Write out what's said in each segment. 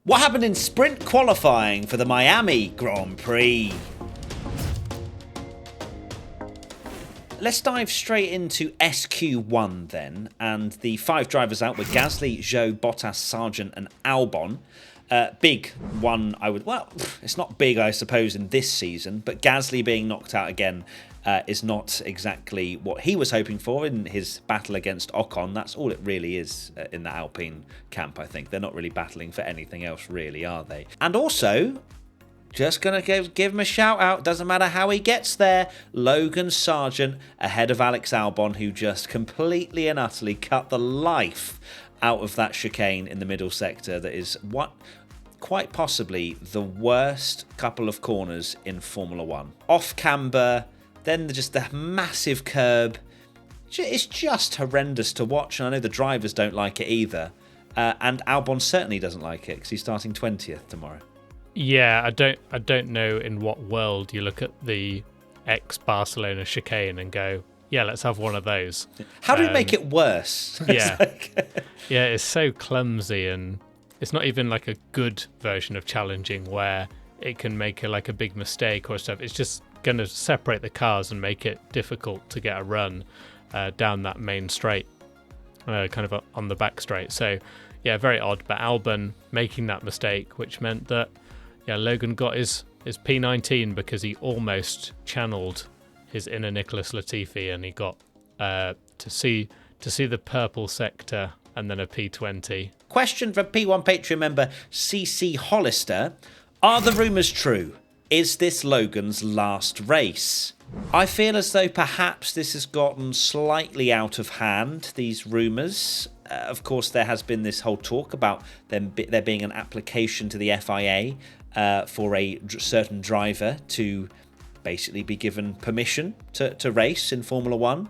What happened in sprint qualifying for the Miami Grand Prix? Let's dive straight into SQ1 then, and the 5 drivers out were Gasly, Zhou, Bottas, Sargent and Albon. Big one, it's not big I suppose in this season, but Gasly being knocked out again is not exactly what he was hoping for in his battle against Ocon. That's all it really is in the Alpine camp, I think. They're not really battling for anything else, really, are they? And also, just going to give him a shout out, doesn't matter how he gets there, Logan Sargent ahead of Alex Albon, who just completely and utterly cut the life out of that chicane in the middle sector that is quite possibly the worst couple of corners in Formula 1. Off camber, then just the massive curb. It's just horrendous to watch, and I know the drivers don't like it either. And Albon certainly doesn't like it because he's starting 20th tomorrow. Yeah, I don't know in what world you look at the ex-Barcelona chicane and go, yeah, let's have one of those. How do we make it worse? Yeah, yeah, it's so clumsy, and it's not even like a good version of challenging where it can make a big mistake or stuff. It's just going to separate the cars and make it difficult to get a run down that main straight, kind of on the back straight. So, yeah, very odd. But Albon making that mistake, which meant that Logan got his P19 because he almost channeled his inner Nicholas Latifi, and he got to see the purple sector and then a P20. Question from P1 Patreon member CC Hollister. Are the rumours true? Is this Logan's last race? I feel as though perhaps this has gotten slightly out of hand, these rumours. Of course, there has been this whole talk about there being an application to the FIA for a certain driver to basically be given permission to race in Formula 1.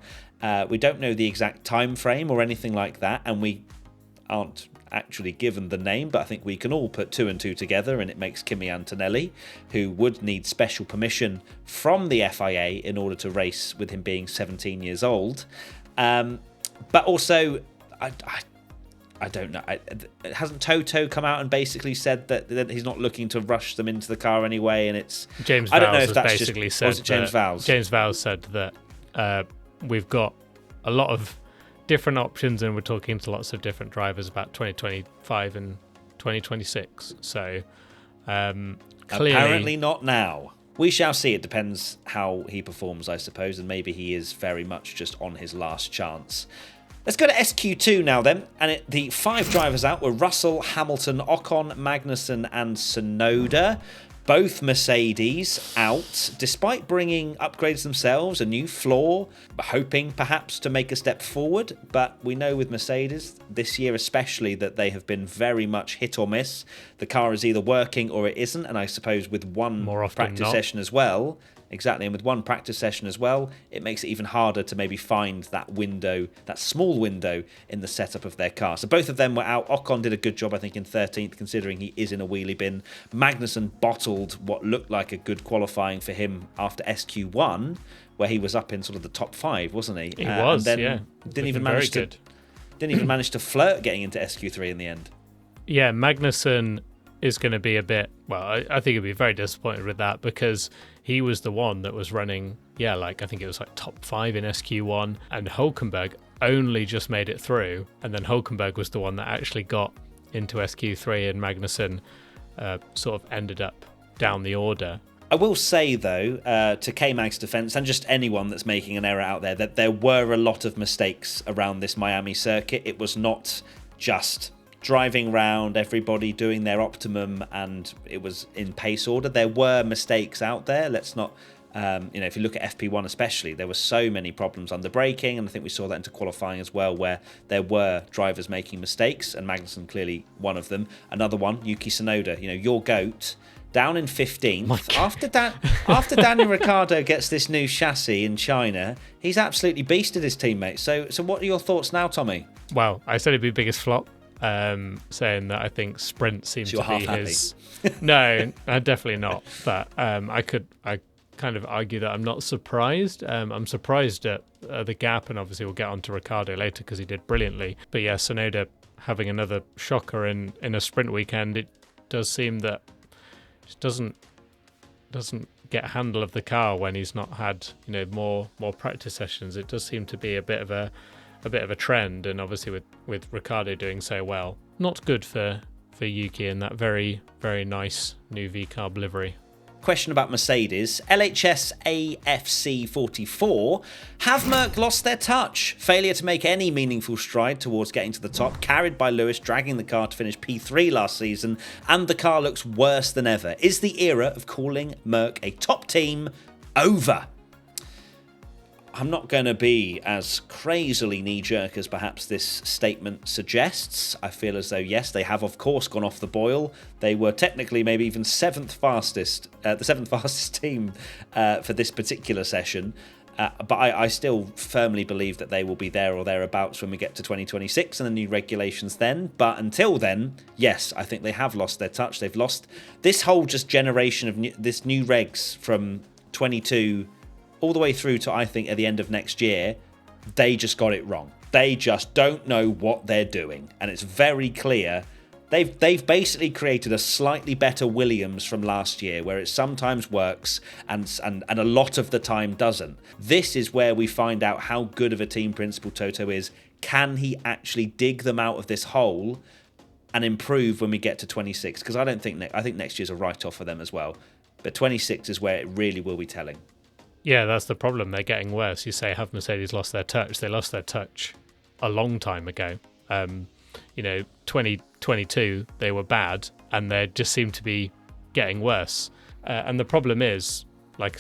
We don't know the exact time frame or anything like that, and we aren't actually given the name, but I think we can all put 2 and 2 together, and it makes Kimi Antonelli, who would need special permission from the FIA in order to race with him being 17 years old. But also, I don't know. Hasn't Toto come out and basically said that he's not looking to rush them into the car anyway? And it's James I don't know Vowles if that's basically just, said. Or was it James Vowles? James Vowles said that we've got a lot of different options, and we're talking to lots of different drivers about 2025 and 2026. So clearly, apparently not now. We shall see. It depends how he performs, I suppose, and maybe he is very much just on his last chance. Let's go to SQ2 now then, and the 5 drivers out were Russell, Hamilton, Ocon, Magnussen and Tsunoda. Both Mercedes out, despite bringing upgrades themselves, a new floor, hoping perhaps to make a step forward. But we know with Mercedes, this year especially, that they have been very much hit or miss. The car is either working or it isn't, and I suppose with one practice session as well, exactly, and with one practice session as well, it makes it even harder to maybe find that window, that small window in the setup of their car. So both of them were out. Ocon did a good job, I think, in 13th, considering he is in a wheelie bin. Magnussen bottled what looked like a good qualifying for him after SQ1, where he was up in sort of the top 5, wasn't he? He was, and then yeah. Didn't even manage to flirt getting into SQ3 in the end. Yeah, Magnussen is going to be a bit, well, I think he'll be very disappointed with that, because he was the one that was running, I think it was like top 5 in SQ1, and Hülkenberg only just made it through, and then Hülkenberg was the one that actually got into SQ3, and Magnussen sort of ended up down the order. I will say, though, to K-Mag's defence, and just anyone that's making an error out there, that there were a lot of mistakes around this Miami circuit. It was not just driving round, everybody doing their optimum, and it was in pace order. There were mistakes out there. Let's not, if you look at FP1 especially, there were so many problems under braking, and I think we saw that into qualifying as well, where there were drivers making mistakes, and Magnussen clearly one of them. Another one, Yuki Tsunoda, your GOAT, down in 15th. After Daniel Ricciardo gets this new chassis in China, he's absolutely beasted his teammates. So what are your thoughts now, Tommy? Well, I said it'd be biggest flop. Saying that I think sprint seems to be his. No, definitely not. But I kind of argue that I'm not surprised. I'm surprised at the gap, and obviously we'll get on to Ricciardo later because he did brilliantly. But yeah, Tsunoda having another shocker in a sprint weekend. does seem that he doesn't get a handle of the car when he's not had more practice sessions. It does seem to be a bit of a trend, and obviously with Ricciardo doing so well, not good for Yuki in that very, very nice new V-carb livery. Question about Mercedes. LHS AFC44. Have Merc lost their touch? Failure to make any meaningful stride towards getting to the top, carried by Lewis dragging the car to finish P3 last season, and the car looks worse than ever. Is the era of calling Merc a top team over? I'm not going to be as crazily knee-jerk as perhaps this statement suggests. I feel as though, yes, they have, of course, gone off the boil. They were technically maybe even the seventh fastest team for this particular session. But I still firmly believe that they will be there or thereabouts when we get to 2026 and the new regulations then. But until then, yes, I think they have lost their touch. They've lost this whole just generation of this new regs from 22 all the way through to, I think, at the end of next year. They just got it wrong. They just don't know what they're doing. And it's very clear. They've basically created a slightly better Williams from last year, where it sometimes works and a lot of the time doesn't. This is where we find out how good of a team principal Toto is. Can he actually dig them out of this hole and improve when we get to 26? Because I think next year's a write-off for them as well. But 26 is where it really will be telling. Yeah, that's the problem. They're getting worse. You say, have Mercedes lost their touch? They lost their touch a long time ago. 2022, they were bad, and they just seem to be getting worse. And the problem is, like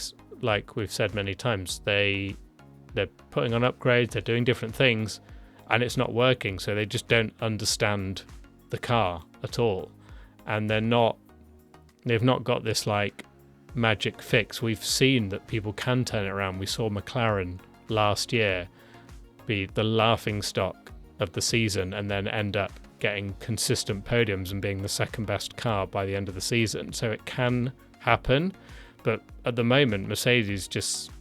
we've said many times, they're putting on upgrades, they're doing different things, and it's not working. So they just don't understand the car at all, and they've not got this magic fix. We've seen that people can turn it around. We saw McLaren last year be the laughing stock of the season and then end up getting consistent podiums and being the second best car by the end of the season. So it can happen, but at the moment Mercedes just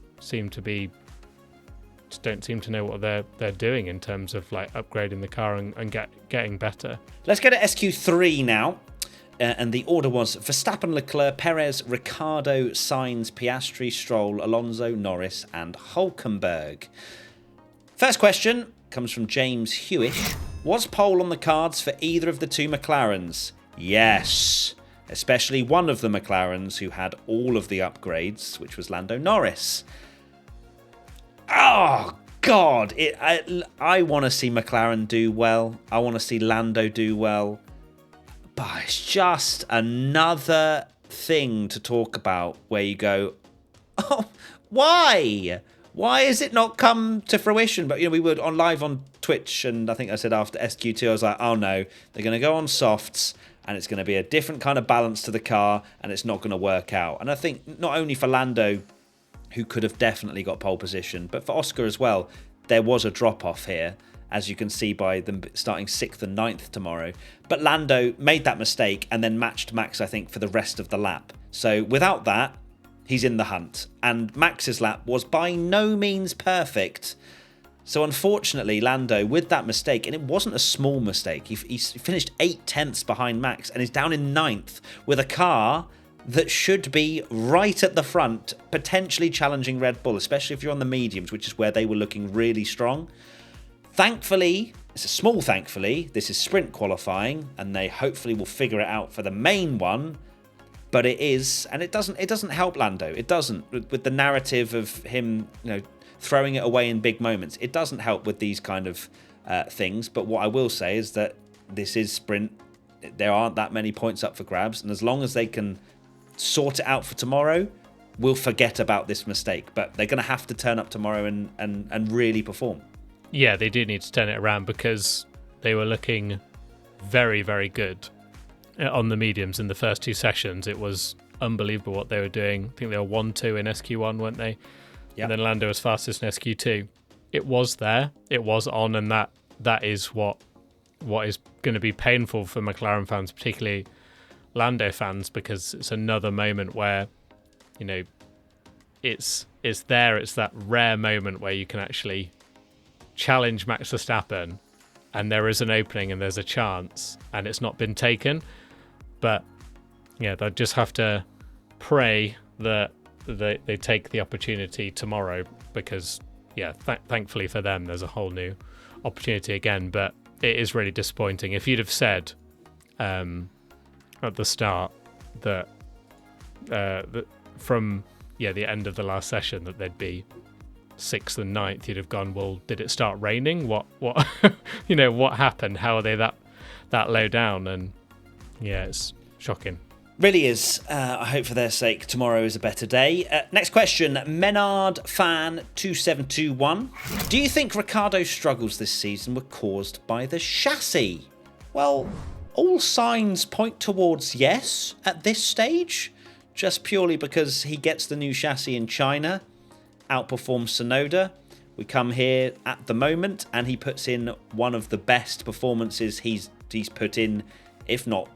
don't seem to know what they're doing in terms of upgrading the car and getting better. Let's go to SQ3 now. And the order was Verstappen, Leclerc, Perez, Ricciardo, Sainz, Piastri, Stroll, Alonso, Norris and Hülkenberg. First question comes from James Hewish. Was pole on the cards for either of the two McLarens? Yes. Especially one of the McLarens who had all of the upgrades, which was Lando Norris. Oh, God. I want to see McLaren do well. I want to see Lando do well. But it's just another thing to talk about where you go, oh, why? Why has it not come to fruition? But, we were live on Twitch, and I think I said after SQ2, I was like, oh no, they're going to go on softs, and it's going to be a different kind of balance to the car, and it's not going to work out. And I think not only for Lando, who could have definitely got pole position, but for Oscar as well, there was a drop-off here, as you can see by them starting 6th and 9th tomorrow. But Lando made that mistake and then matched Max, I think, for the rest of the lap. So without that, he's in the hunt. And Max's lap was by no means perfect. So unfortunately, Lando, with that mistake, and it wasn't a small mistake, he finished 8 tenths behind Max and is down in 9th with a car that should be right at the front, potentially challenging Red Bull, especially if you're on the mediums, which is where they were looking really strong. Thankfully, it's a small thankfully, this is sprint qualifying, and they hopefully will figure it out for the main one. But it is, and it doesn't help Lando. It doesn't, with the narrative of him, throwing it away in big moments. It doesn't help with these kind of things. But what I will say is that this is sprint. There aren't that many points up for grabs, and as long as they can sort it out for tomorrow, we'll forget about this mistake. But they're going to have to turn up tomorrow and really perform. Yeah, they do need to turn it around because they were looking very, very good on the mediums in the first 2 sessions. It was unbelievable what they were doing. I think they were 1-2 in SQ1, weren't they? Yep. And then Lando was fastest in SQ2. It was there. It was on, and that is what is going to be painful for McLaren fans, particularly Lando fans, because it's another moment where, it's there. It's that rare moment where you can actually challenge Max Verstappen and there is an opening and there's a chance and it's not been taken. But Yeah, they'll just have to pray that they take the opportunity tomorrow because, yeah, thankfully for them, there's a whole new opportunity again. But it is really disappointing. If you'd have said at the start that from the end of the last session that they'd be 6th and 9th, you'd have gone, well, did it start raining? What what happened? How are they that low down? And yeah, it's shocking. Really is. I hope for their sake tomorrow is a better day. Next question, Menard Fan 2721. Do you think Ricciardo's struggles this season were caused by the chassis? Well, all signs point towards yes at this stage, just purely because he gets the new chassis in China, outperforms Tsunoda. We come here at the moment and he puts in one of the best performances he's put in, if not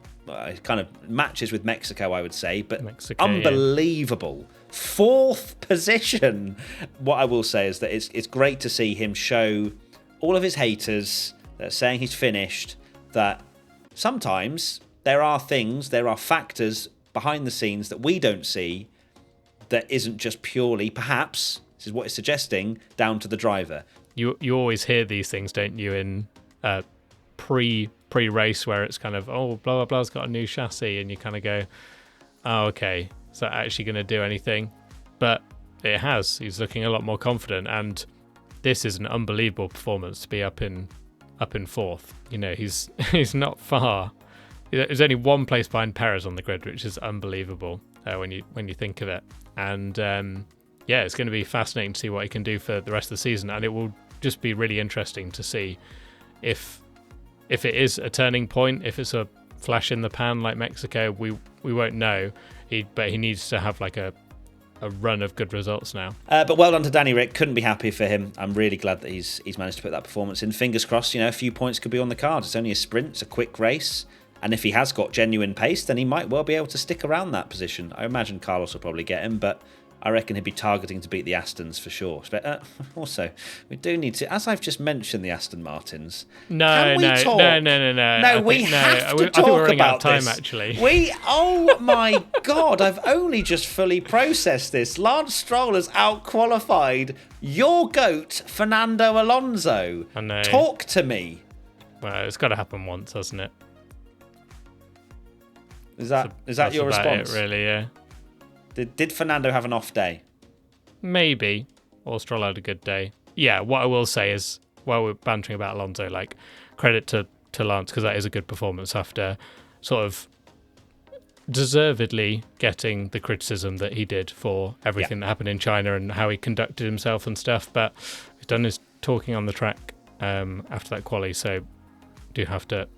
kind of matches with Mexico, I would say, but unbelievable. Yeah. 4th position. What I will say is that it's great to see him show all of his haters that are saying he's finished that sometimes there are factors behind the scenes that we don't see that isn't just purely, perhaps, this is what it's suggesting, down to the driver. You always hear these things, don't you, in pre-race where it's kind of, oh, blah, blah, blah's got a new chassis, and you kind of go, oh, okay, is that actually going to do anything? But it has. He's looking a lot more confident, and this is an unbelievable performance to be up in 4th. You know, he's not far. There's only one place behind Perez on the grid, which is unbelievable when you think of it. And it's going to be fascinating to see what he can do for the rest of the season, and it will just be really interesting to see if it is a turning point, if it's a flash in the pan like Mexico. We won't know. But he needs to have like a run of good results now. But well done to Danny Rick. Couldn't be happier for him. I'm really glad that he's managed to put that performance in. Fingers crossed, a few points could be on the card. It's only a sprint, it's a quick race. And if he has got genuine pace, then he might well be able to stick around that position. I imagine Carlos will probably get him, but I reckon he'd be targeting to beat the Astons for sure. But also, we do need to, as I've just mentioned, the Aston Martins. No, we have to talk about time, this. Actually. Oh my God, I've only just fully processed this. Lance Stroll has out-qualified your GOAT, Fernando Alonso. I know. Talk to me. Well, it's got to happen once, hasn't it? Is that your response? It, really, yeah. Did Fernando have an off day? Maybe. Or Stroll had a good day. Yeah, what I will say is, while we're bantering about Alonso, like, credit to Lance, because that is a good performance after sort of deservedly getting the criticism that he did for everything that happened in China and how he conducted himself and stuff. But he's done his talking on the track after that quali, so do have to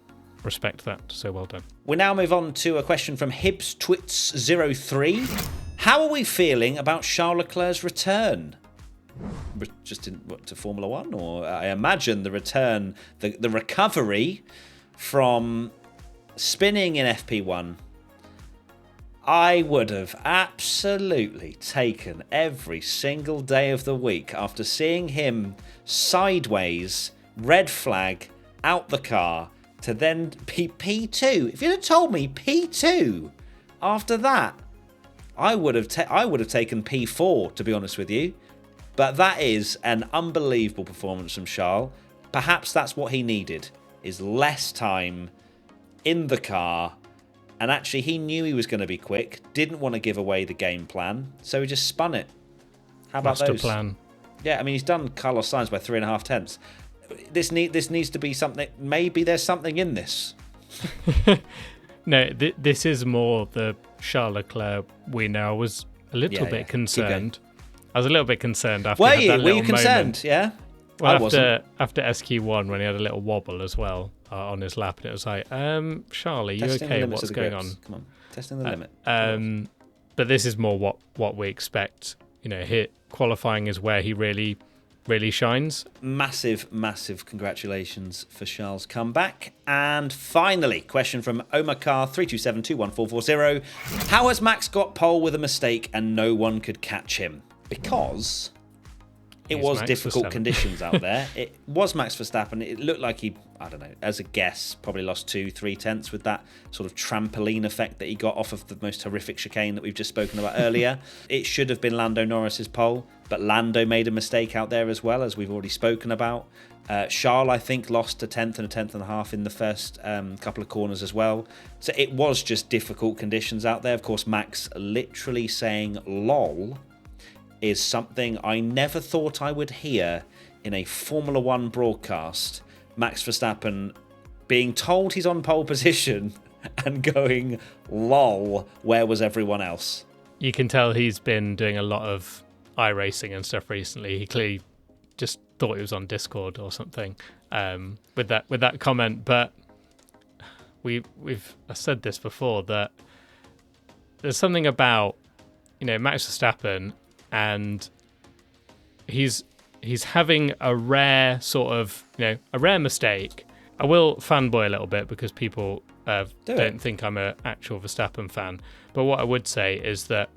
respect that. So well done. We now move on to a question from HibsTwits03. How are we feeling about Charles Leclerc's return? Just to Formula One? Or I imagine the return, the recovery from spinning in FP1. I would have absolutely taken every single day of the week after seeing him sideways, red flag, out the car, to then be P2. If you'd have told me P2 after that, I would have taken P4, to be honest with you. But that is an unbelievable performance from Charles. Perhaps that's what he needed, is less time in the car. And actually, he knew he was going to be quick, didn't want to give away the game plan, so he just spun it. How about Master those? plan. Yeah, I mean, he's done Carlos Sainz by 3.5 tenths. This needs to be something. Maybe there's something in this. No, this is more the Charles Leclerc we know. I was a little bit concerned. I was a little bit concerned after. Were you concerned? Moment. Yeah. Well, after SQ1 when he had a little wobble as well on his lap, and it was like, Charlie, you okay? What's going on? Come on, testing the limit. But this is more what we expect. Here qualifying is where he really shines. Massive congratulations for Charles' comeback. And finally, question from Omakar 327214440. How has Max got pole with a mistake and no one could catch him? Because It was difficult conditions out there. It was Max Verstappen. It looked like he, I don't know, as a guess, probably lost 2-3 tenths with that sort of trampoline effect that he got off of the most horrific chicane that we've just spoken about earlier. It should have been Lando Norris's pole, but Lando made a mistake out there as well, as we've already spoken about. Charles, I think, lost a tenth and a half in the first couple of corners as well. So it was just difficult conditions out there. Of course, Max literally saying "lol" is something I never thought I would hear in a Formula One broadcast. Max Verstappen being told he's on pole position and going, "lol, where was everyone else?" You can tell he's been doing a lot of iRacing and stuff recently. He clearly just thought he was on Discord or something with that comment. But I've said this before, that there's something about, Max Verstappen, and he's having a rare sort of, a rare mistake. I will fanboy a little bit because people don't think I'm an actual Verstappen fan. But what I would say is that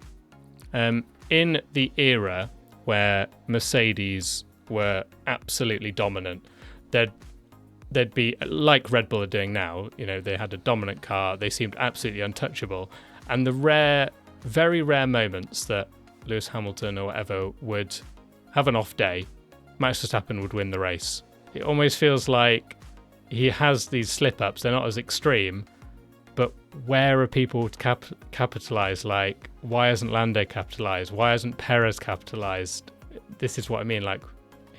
in the era where Mercedes were absolutely dominant, there'd be, like Red Bull are doing now, they had a dominant car, they seemed absolutely untouchable. And the very rare moments that Lewis Hamilton or whatever would have an off day, Max Verstappen would win the race. It almost feels like he has these slip-ups. They're not as extreme, but where are people to capitalise? Like, why hasn't Lando capitalised? Why hasn't Perez capitalised? This is what I mean. Like,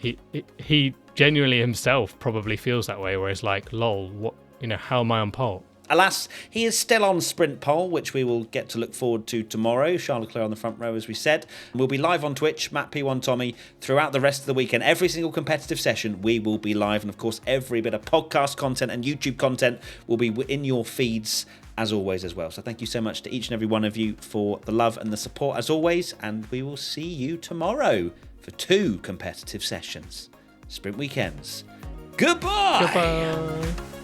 he genuinely himself probably feels that way, where he's like, lol, what, how am I on pole? Alas, he is still on sprint pole, which we will get to look forward to tomorrow. Charles Leclerc on the front row, as we said. We'll be live on Twitch, Matt P1 Tommy, throughout the rest of the weekend. Every single competitive session, we will be live. And of course, every bit of podcast content and YouTube content will be in your feeds, as always, as well. So thank you so much to each and every one of you for the love and the support, as always. And we will see you tomorrow for 2 competitive sessions. Sprint weekends. Goodbye! Goodbye.